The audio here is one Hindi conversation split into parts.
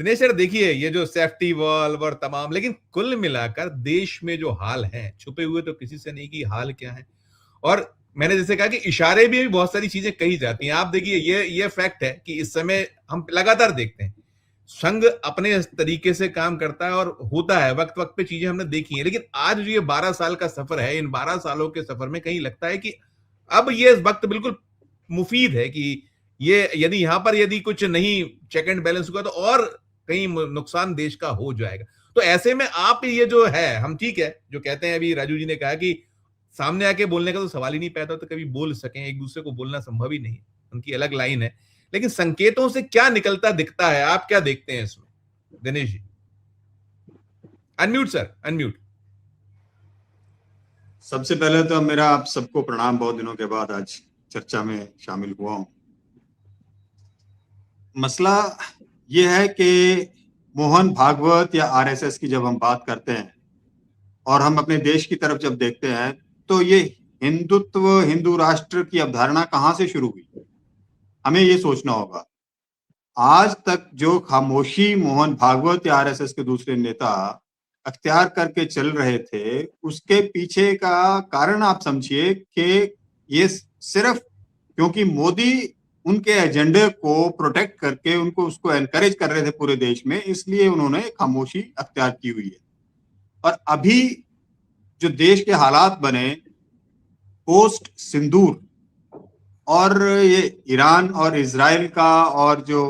दिनेश सर देखिए, ये जो सेफ्टी वॉल्व और तमाम, लेकिन कुल मिलाकर देश में जो हाल है, छुपे हुए तो किसी से नहीं कि हाल क्या है। और मैंने जैसे कहा कि इशारे भी बहुत सारी चीजें कही जाती हैं। आप देखिए, ये फैक्ट है कि इस समय हम लगातार देखते हैं संघ अपने तरीके से काम करता है और होता है, वक्त वक्त पे चीजें हमने देखी हैं। लेकिन आज जो ये 12 साल का सफर है, इन 12 सालों के सफर में कहीं लगता है कि अब ये वक्त बिल्कुल मुफीद है कि ये यदि यहां पर यदि कुछ नहीं चेक एंड बैलेंस हुआ तो और कहीं नुकसान देश का हो जाएगा। तो ऐसे में आप ये जो है, हम ठीक है जो कहते हैं, अभी राजू जी ने कहा कि सामने आके बोलने का तो सवाल ही नहीं पैदा होता, कभी बोल सकें, एक दूसरे को बोलना संभव ही नहीं, उनकी अलग लाइन है। लेकिन संकेतों से क्या निकलता दिखता है, आप क्या देखते हैं इसमें Dinesh ji? Unmute sir, unmute. सबसे पहले तो मेरा आप सबको प्रणाम, बहुत दिनों के बाद आज चर्चा में शामिल हुआ हूं। मसला यह है कि मोहन भागवत या आरएसएस की जब हम बात करते हैं और हम अपने देश की तरफ जब देखते हैं तो ये हिंदुत्व, हिंदू राष्ट्र की अवधारणा कहां से शुरू हुई, हमें ये सोचना होगा। आज तक जो खामोशी मोहन भागवत या आरएसएस के दूसरे नेता अख्तियार करके चल रहे थे, उसके पीछे का कारण आप समझिए कि ये सिर्फ क्योंकि मोदी उनके एजेंडे को प्रोटेक्ट करके उनको उसको एनकरेज कर रहे थे पूरे देश में, इसलिए उन्होंने खामोशी अख्तियार की हुई है। और अभी जो देश के हालात बने पोस्ट सिंदूर और ये ईरान और इजराइल का और जो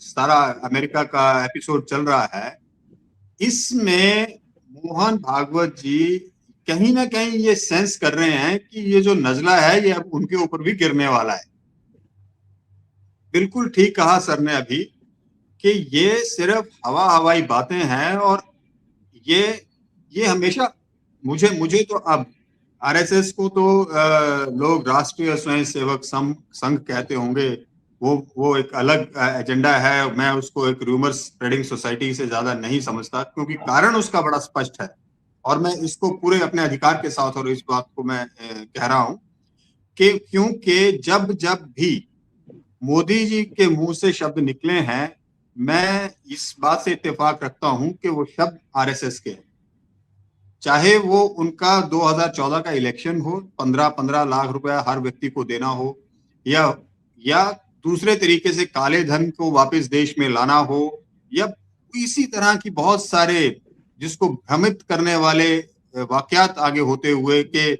सारा अमेरिका का एपिसोड चल रहा है, इसमें मोहन भागवत जी कहीं ना कहीं ये सेंस कर रहे हैं कि ये जो नजला है ये अब उनके ऊपर भी गिरने वाला है। बिल्कुल ठीक कहा सर ने अभी कि ये सिर्फ हवाई बातें हैं और ये हमेशा मुझे तो अब आरएसएस को तो लोग राष्ट्रीय स्वयंसेवक संघ कहते होंगे, वो एक अलग एजेंडा है। मैं उसको एक रूमर स्प्रेडिंग सोसाइटी से ज्यादा नहीं समझता, क्योंकि कारण उसका बड़ा स्पष्ट है और मैं इसको पूरे अपने अधिकार के साथ और इस बात को मैं कह रहा हूं कि क्योंकि जब जब भी मोदी जी के मुंह से शब्द निकले हैं, मैं इस बात से इत्तेफाक रखता हूं कि वो शब्द आरएसएस के हैं। चाहे वो उनका 2014 का इलेक्शन हो, 15-15 लाख रुपया हर व्यक्ति को देना हो, या दूसरे तरीके से काले धन को वापस देश में लाना हो, या इसी तरह की बहुत सारे जिसको भ्रमित करने वाले वाकयात आगे होते हुए कि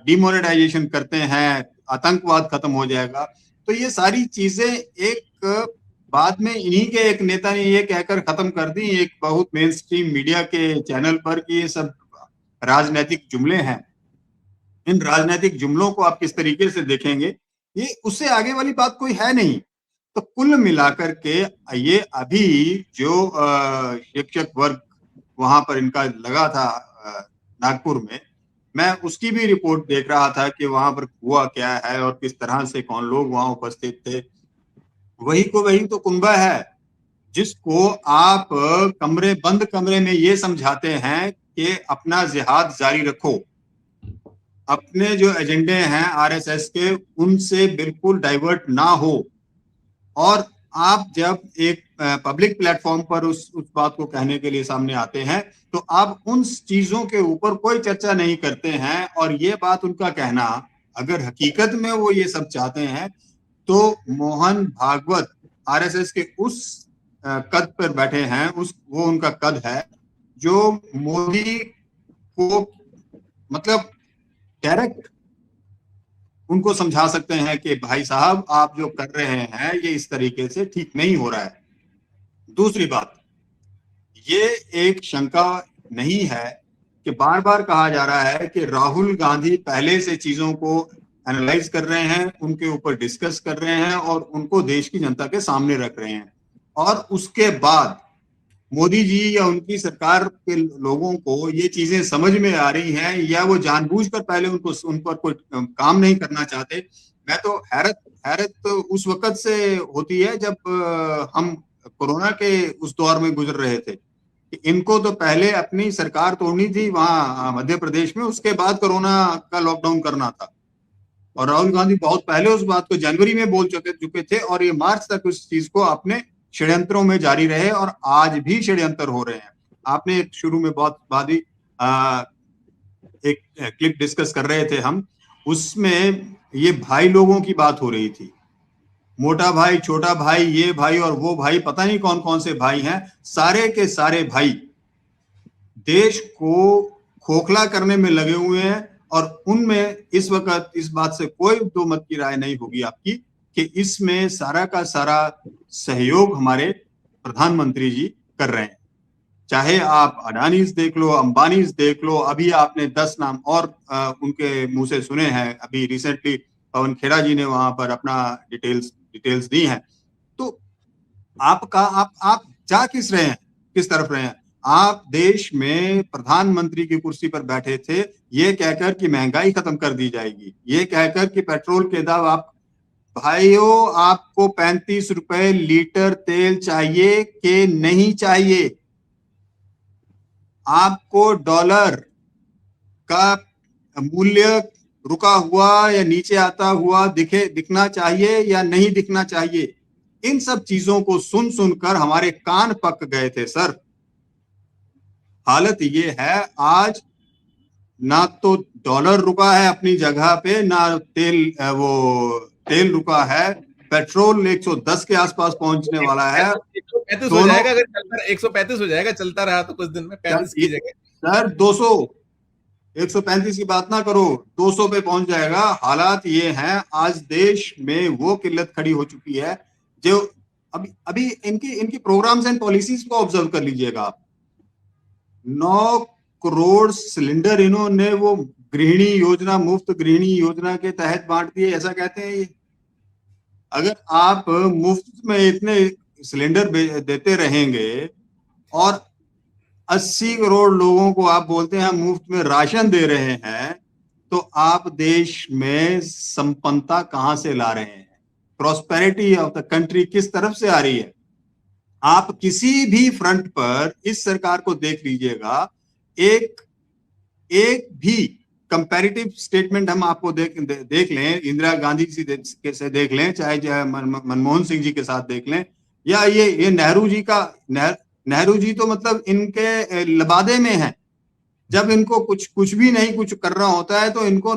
डिमोनेटाइजेशन करते हैं, आतंकवाद खत्म हो जाएगा। तो ये सारी चीजें एक बाद में इन्हीं के एक नेता ने ये कहकर खत्म कर दी एक बहुत मेन स्ट्रीम मीडिया के चैनल पर कि ये सब राजनीतिक जुमले हैं। इन राजनीतिक जुमलों को आप किस तरीके से देखेंगे, ये उससे आगे वाली बात कोई है नहीं। तो कुल मिलाकर के ये अभी जो शिक्षक वर्ग वहां पर इनका लगा था नागपुर में, मैं उसकी भी रिपोर्ट देख रहा था कि वहां पर हुआ क्या है और किस तरह से कौन लोग वहां उपस्थित थे। वही तो कुंभा है जिसको आप बंद कमरे में ये समझाते हैं कि अपना जिहाद जारी रखो, अपने जो एजेंडे हैं आरएसएस के उनसे बिल्कुल डाइवर्ट ना हो। और आप जब एक पब्लिक प्लेटफॉर्म पर उस बात को कहने के लिए सामने आते हैं तो आप उन चीजों के ऊपर कोई चर्चा नहीं करते हैं। और ये बात उनका कहना, अगर हकीकत में वो ये सब चाहते हैं तो मोहन भागवत आरएसएस के उस कद पर बैठे हैं, वो उनका कद है जो मोदी को मतलब डायरेक्ट उनको समझा सकते हैं कि भाई साहब आप जो कर रहे हैं ये इस तरीके से ठीक नहीं हो रहा है। दूसरी बात, ये एक शंका नहीं है कि बार बार कहा जा रहा है कि राहुल गांधी पहले से चीजों को एनालाइज कर रहे हैं, उनके ऊपर डिस्कस कर रहे हैं और उनको देश की जनता के सामने रख रहे हैं, और उसके बाद मोदी जी या उनकी सरकार के लोगों को ये चीजें समझ में आ रही हैं या वो जानबूझकर पहले उन पर कोई काम नहीं करना चाहते। मैं तो हैरत तो उस वक्त से होती है जब हम कोरोना के उस दौर में गुजर रहे थे कि इनको तो पहले अपनी सरकार तोड़नी थी वहां मध्य प्रदेश में, उसके बाद कोरोना का लॉकडाउन करना था। और राहुल गांधी बहुत पहले उस बात को जनवरी में बोल चुके थे और ये मार्च तक उस चीज को आपने षड्यंत्रों में जारी रहे और आज भी षड्यंत्र हो रहे हैं। आपने शुरू में बहुत बात ही एक क्लिप डिस्कस कर रहे थे हम, उसमें ये भाई लोगों की बात हो रही थी, मोटा भाई, छोटा भाई, ये भाई और वो भाई, पता नहीं कौन कौन से भाई हैं, सारे के सारे भाई देश को खोखला करने में लगे हुए हैं। और उनमें इस वक्त इस बात से कोई दो मत की राय नहीं होगी आपकी कि इसमें सारा का सारा सहयोग हमारे प्रधानमंत्री जी कर रहे हैं। चाहे आप अडानीज देख लो, अंबानीज देख लो, अभी आपने 10 नाम और उनके मुंह से सुने हैं। अभी रिसेंटली पवन खेड़ा जी ने वहां पर अपना डिटेल्स दी हैं। तो आप जा किस रहे हैं, किस तरफ रहे हैं? आप देश में प्रधानमंत्री की कुर्सी पर बैठे थे ये कहकर कि महंगाई खत्म कर दी जाएगी, ये कहकर कि पेट्रोल के दाम आप, भाइयों आपको 35 रुपए लीटर तेल चाहिए कि नहीं चाहिए? आपको डॉलर का मूल्य रुका हुआ या नीचे आता हुआ दिखना चाहिए या नहीं दिखना चाहिए? इन सब चीजों को सुन सुनकर हमारे कान पक गए थे सर। हालत ये है आज, ना तो डॉलर रुका है अपनी जगह पे, ना तेल रुका है, पेट्रोल 110 के आसपास पहुंचने वाला है। 135 हो जाएगा, अगर चलता 135 हो जाएगा, चलता रहा तो कुछ दिन में 35 की जगह सर 200, 135 की बात ना करो, 200 पे पहुंच जाएगा। हालात ये हैं, आज देश में वो किल्लत खड़ी हो चुकी है जो अभी इनकी प्रोग्राम्स एंड पॉलिसीज को ऑब्जर्व कर लीजिएगा आप। 9 करोड़ सिलेंडर इन्होंने वो गृहिणी योजना, मुफ्त गृहिणी योजना के तहत बांट दिए, ऐसा कहते हैं ये। अगर आप मुफ्त में इतने सिलेंडर देते रहेंगे और 80 करोड़ लोगों को आप बोलते हैं मुफ्त में राशन दे रहे हैं, तो आप देश में संपन्नता कहां से ला रहे हैं? प्रॉस्पेरिटी ऑफ द कंट्री किस तरफ से आ रही है? आप किसी भी फ्रंट पर इस सरकार को देख लीजिएगा, एक भी कंपैरेटिव स्टेटमेंट हम आपको देख लें, इंदिरा गांधी जी से देख लें, चाहे मनमोहन सिंह जी के साथ देख लें, या ये नेहरू जी का, नेहरू जी तो मतलब इनके लबादे में है। जब इनको कुछ भी नहीं कुछ करना होता है तो इनको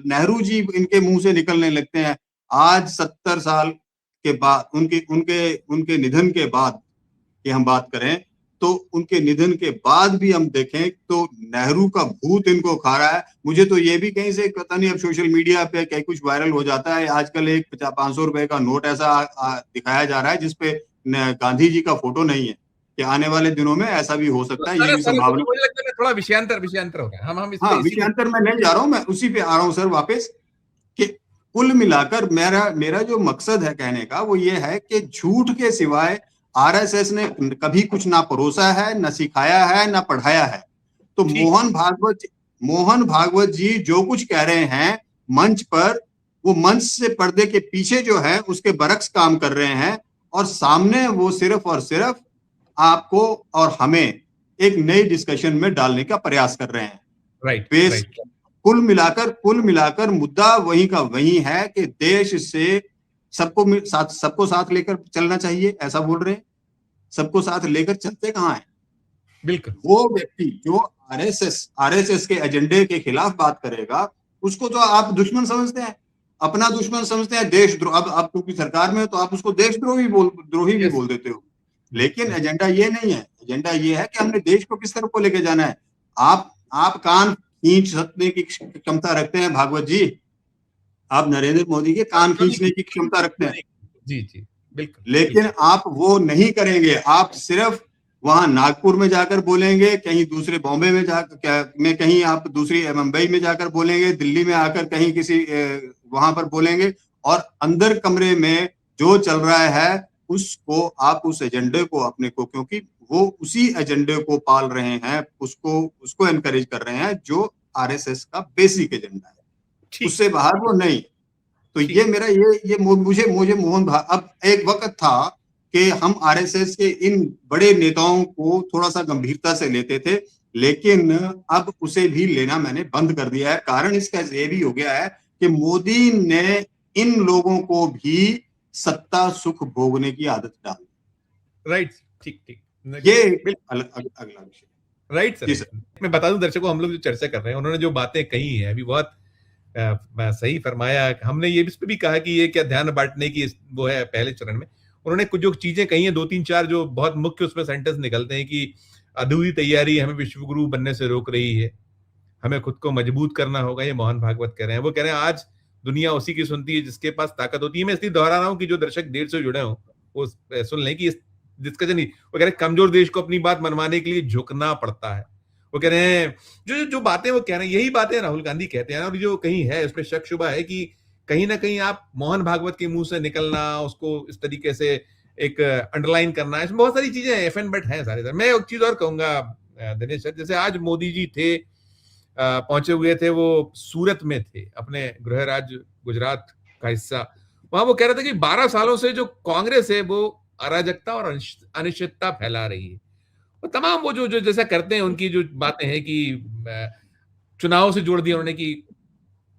नेहरू जी इनके मुंह से निकलने लगते हैं। आज 70 साल के बाद उनके निधन के बाद की हम बात करें तो उनके निधन के बाद भी हम देखें तो नेहरू का भूत इनको खा रहा है। मुझे तो ये भी कहीं से पता नहीं, अब सोशल मीडिया पे कहीं कुछ वायरल हो जाता है आजकल, एक 500 रुपए का नोट ऐसा दिखाया जा रहा है जिसपे गांधी जी का फोटो नहीं है, कि आने वाले दिनों में ऐसा भी हो सकता है। ये भी संभावना, मुझे लगता है थोड़ा विषयांतर हो गया। हम हाँ, विषयांतर में नहीं जा रहा हूं, मैं उसी पे आ रहा हूं सर वापस, कि कुल मिलाकर मेरा जो मकसद है कहने का वो ये है कि झूठ के सिवाय आरएसएस ने कभी कुछ ना परोसा है, ना सिखाया है, ना पढ़ाया है। तो मोहन भागवत जी जो कुछ कह रहे हैं मंच पर, वो मंच से पर्दे के पीछे जो है उसके बरक्स काम कर रहे हैं, और सामने वो सिर्फ और सिर्फ आपको और हमें एक नई डिस्कशन में डालने का प्रयास कर रहे हैं। राइट। कुल मिलाकर मुद्दा वही का वही है कि देश से सबको साथ लेकर चलना चाहिए, ऐसा बोल रहे हैं। सबको साथ लेकर चलते कहाँ हैं? बिल्कुल। वो व्यक्ति जो आरएसएस के एजेंडे के खिलाफ बात करेगा उसको तो आप दुश्मन समझते हैं, अपना दुश्मन समझते हैं, देशद्रोह। अब क्योंकि सरकार में तो आप उसको देशद्रोही भी बोल देते हो। लेकिन एजेंडा ये नहीं है, एजेंडा ये है कि हमने देश को किस तरफ को लेके जाना है। आप कान खींच सकने की क्षमता रखते हैं भागवत जी, आप नरेंद्र मोदी के कान खींचने की क्षमता रखते हैं। जी बिल्कुल। लेकिन आप वो नहीं करेंगे, आप सिर्फ वहां नागपुर में जाकर बोलेंगे, कहीं दूसरे बॉम्बे में जाकर कहीं आप दूसरी मुंबई में जाकर बोलेंगे, दिल्ली में आकर कहीं किसी वहां पर बोलेंगे, और अंदर कमरे में जो चल रहा है उसको आप उस एजेंडे को अपने को, क्योंकि वो उसी एजेंडे को पाल रहे हैं, उसको एनकरेज कर रहे हैं जो आरएसएस का बेसिक एजेंडा है, उससे बाहर वो नहीं। तो ये मेरा मुझे अब एक वक्त था कि हम आरएसएस के इन बड़े नेताओं को थोड़ा सा गंभीरता से लेते थे, लेकिन अब उसे भी लेना मैंने बंद कर दिया है। कारण इसका ये भी हो गया है कि मोदी ने इन लोगों को भी सत्ता सुख भोगने की आदत डाली। राइट, ठीक ठीक, ये बिल्कुल अगला विषय। राइट जी सर। सर। मैं बता दूं दर्शकों, हम लोग जो चर्चा कर रहे हैं, उन्होंने जो बातें कही हैं अभी बहुत सही फरमाया। हमने ये इस पे भी कहा कि ये क्या ध्यान बांटने की वो है पहले चरण में। उन्होंने कुछ जो चीजें कही हैं, 2 3 4 जो बहुत मुख्य उसमें सेंटेंस निकलते हैं कि अधूरी तैयारी हमें विश्वगुरु बनने से रोक रही है, हमें खुद को मजबूत करना होगा। ये मोहन भागवत कह रहे हैं। वो कह रहे हैं आज दुनिया उसी की सुनती है जिसके पास ताकत होती है। मैं इसलिए दोहरा रहा हूं कि जो दर्शक देर से जुड़े हों वो सुन लें कि इस डिस्कशन ही, वो कह रहे हैं कमजोर देश को अपनी बात मनवाने के लिए झुकना पड़ता है। वो कह रहे हैं जो जो बातें वो कह रहे हैं यही बातें राहुल गांधी कहते हैं। और जो कहीं है उसमें शक शुबा है कि कहीं ना कहीं आप मोहन भागवत के मुंह से निकलना, उसको इस तरीके से एक अंडरलाइन करना, इसमें बहुत सारी चीजें एफ एन बट है सारे सर। मैं एक चीज और कहूंगा दिनेश सर, जैसे आज मोदी जी थे, पहुंचे हुए थे, वो सूरत में थे, अपने गृह राज्य गुजरात का हिस्सा। वहां वो कह रहे थे कि 12 सालों से जो कांग्रेस है वो अराजकता और अनिश्चितता फैला रही है। वो तमाम वो जो जो जैसा करते हैं, उनकी जो बातें हैं कि चुनाव से जोड़ दिया उन्होंने कि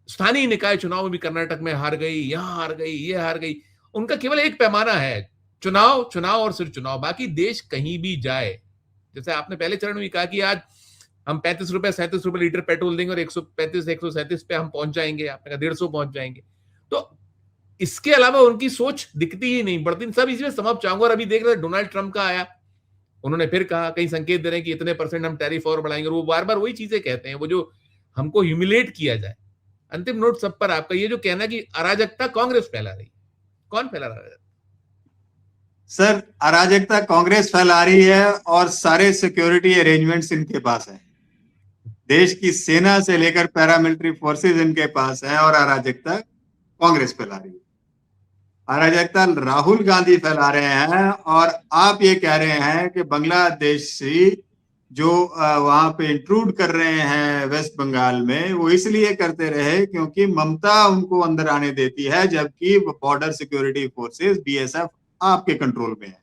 स्थानीय निकाय चुनाव में भी कर्नाटक में हार गई, यहां हार गई, ये हार गई। उनका केवल एक पैमाना है, चुनाव चुनाव और सिर्फ चुनाव, बाकी देश कहीं भी जाए। जैसे आपने पहले चरण में कहा कि आज हम 35 रुपए 37 रुपए लीटर पेट्रोल देंगे और 135 137 पे हम पहुंच जाएंगे, आपने कहा 150 पहुंच जाएंगे। तो इसके अलावा उनकी सोच दिखती ही नहीं, बढ़ती सब इसमें समाप्त चाहूंगा। और अभी देख रहे डोनाल्ड ट्रंप का आया, उन्होंने फिर कहा, कई संकेत दे रहे हैं कि इतने परसेंट हम टैरिफ और बढ़ाएंगे। वो बार बार वही चीजें कहते हैं, वो जो हमको ह्यूमिलेट किया जाए। अंतिम नोट सब पर आपका ये जो कहना कि अराजकता कांग्रेस फैला रही, कौन फैला रहा है सर? अराजकता कांग्रेस फैला रही है और सारे सिक्योरिटी अरेंजमेंट्स इनके पास है। देश की सेना से लेकर पैरामिलिट्री फोर्सेस इनके पास है और अराजकता कांग्रेस फैला रही है। अराजकता राहुल गांधी फैला रहे हैं और आप ये कह रहे हैं कि बांग्लादेश से जो वहां पे इंट्रूड कर रहे हैं वेस्ट बंगाल में, वो इसलिए करते रहे क्योंकि ममता उनको अंदर आने देती है, जबकि बॉर्डर सिक्योरिटी फोर्सेस बीएसएफ आपके कंट्रोल में है।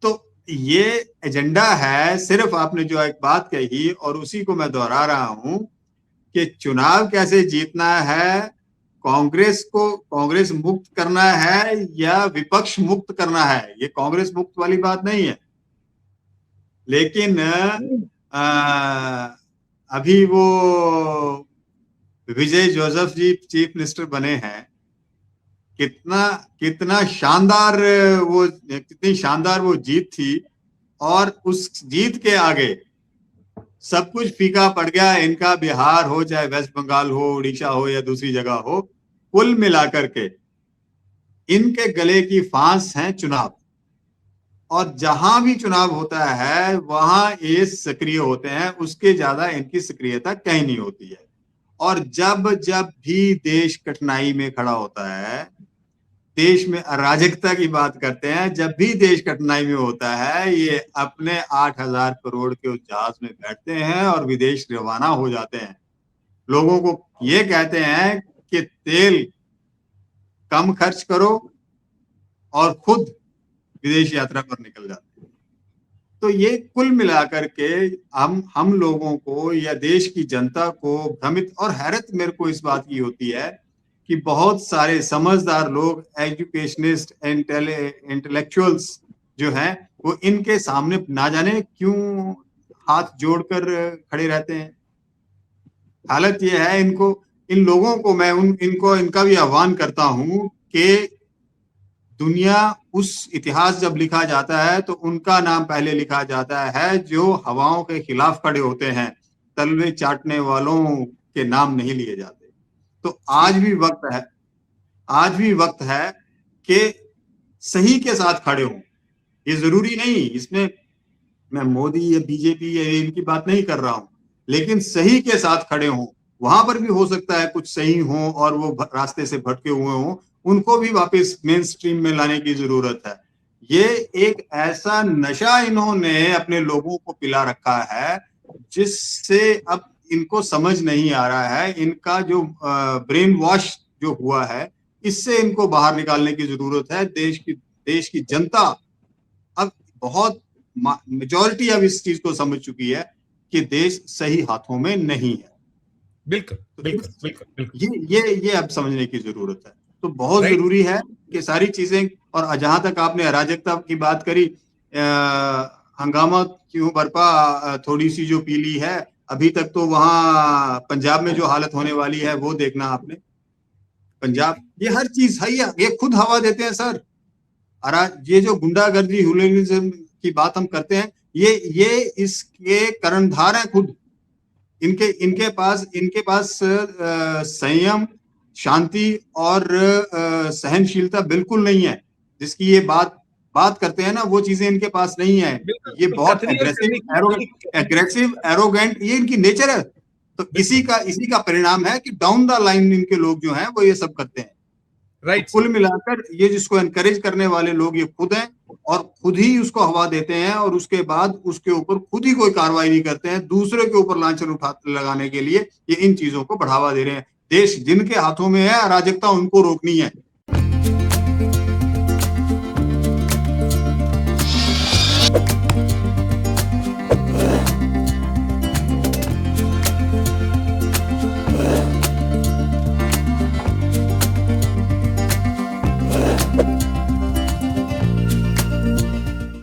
तो ये एजेंडा है। सिर्फ आपने जो एक बात कही और उसी को मैं दोहरा रहा हूं कि चुनाव कैसे जीतना है, कांग्रेस मुक्त करना है या विपक्ष मुक्त करना है, ये कांग्रेस मुक्त वाली बात नहीं है। लेकिन अभी वो विजय जोसेफ जी चीफ मिनिस्टर बने हैं, कितना शानदार कितनी शानदार वो जीत थी, और उस जीत के आगे सब कुछ फीका पड़ गया। इनका बिहार हो चाहे वेस्ट बंगाल हो, उड़ीसा हो या दूसरी जगह हो, कुल मिलाकर के इनके गले की फांस है चुनाव। और जहां भी चुनाव होता है वहां ये सक्रिय होते हैं, उसके ज्यादा इनकी सक्रियता कहीं नहीं होती है। और जब जब भी देश कठिनाई में खड़ा होता है, देश में अराजकता की बात करते हैं, जब भी देश कठिनाई में होता है, ये अपने 8,000 करोड़ के उस जहाज में बैठते हैं और विदेश रवाना हो जाते हैं। लोगों को ये कहते हैं कि तेल कम खर्च करो और खुद विदेश यात्रा पर निकल जाते हैं। तो ये कुल मिलाकर के हम लोगों को या देश की जनता को भ्रमित और हैरत मेरे को इस बात की होती है कि बहुत सारे समझदार लोग, एजुकेशनिस्ट, इंटेलेक्चुअल्स जो हैं, वो इनके सामने ना जाने क्यों हाथ जोड़कर खड़े रहते हैं। हालत ये है, इन लोगों को मैं इनका भी आह्वान करता हूं कि दुनिया उस इतिहास जब लिखा जाता है तो उनका नाम पहले लिखा जाता है जो हवाओं के खिलाफ खड़े होते हैं, तलवे चाटने वालों के नाम नहीं लिए जाते। तो आज भी वक्त है कि सही के साथ खड़े हों। ये जरूरी नहीं, इसमें मैं मोदी या बीजेपी या इनकी बात नहीं कर रहा हूं, लेकिन सही के साथ खड़े हों। वहां पर भी हो सकता है कुछ सही हो और वो रास्ते से भटके हुए हों, उनको भी वापस मेन स्ट्रीम में लाने की जरूरत है। ये एक ऐसा नशा इन्होंने अपने लोगों को पिला रखा है जिससे अब इनको समझ नहीं आ रहा है। इनका जो ब्रेन वॉश जो हुआ है, इससे इनको बाहर निकालने की जरूरत है। देश की जनता अब बहुत मेजॉरिटी अब इस चीज को समझ चुकी है कि देश सही हाथों में नहीं है। बिल्कुल बिल्कुल बिल्कुल बिल्कुल ये अब समझने की जरूरत है। तो बहुत जरूरी है कि सारी चीजें, और जहां तक आपने अराजकता की बात करी, हंगामा क्यों बरपा, थोड़ी सी जो पीली है, अभी तक तो वहां पंजाब में जो हालत होने वाली है वो देखना आपने। पंजाब, ये हर चीज है, ये खुद हवा देते हैं सर। ये जो गुंडागर्दी हुलिगनिज्म की बात हम करते हैं, ये इसके कर्णधार हैं खुद। इनके पास संयम, शांति और सहनशीलता बिल्कुल नहीं है। जिसकी ये बात करते हैं ना, वो चीजें इनके पास नहीं है। ये बहुत एग्रेसिव, एरोगेंट, ये इनकी नेचर है। तो इसी का परिणाम है कि डाउन द लाइन इनके लोग जो हैं वो ये सब करते हैं। राइट। कुल मिलाकर ये जिसको एनकरेज करने वाले लोग ये खुद हैं, और खुद ही उसको हवा देते हैं, और उसके बाद उसके ऊपर खुद ही कोई कार्रवाई नहीं करते हैं। दूसरे के ऊपर लांछन लगाने के लिए ये इन चीजों को बढ़ावा दे रहे हैं। देश जिनके हाथों में है, अराजकता उनको रोकनी है।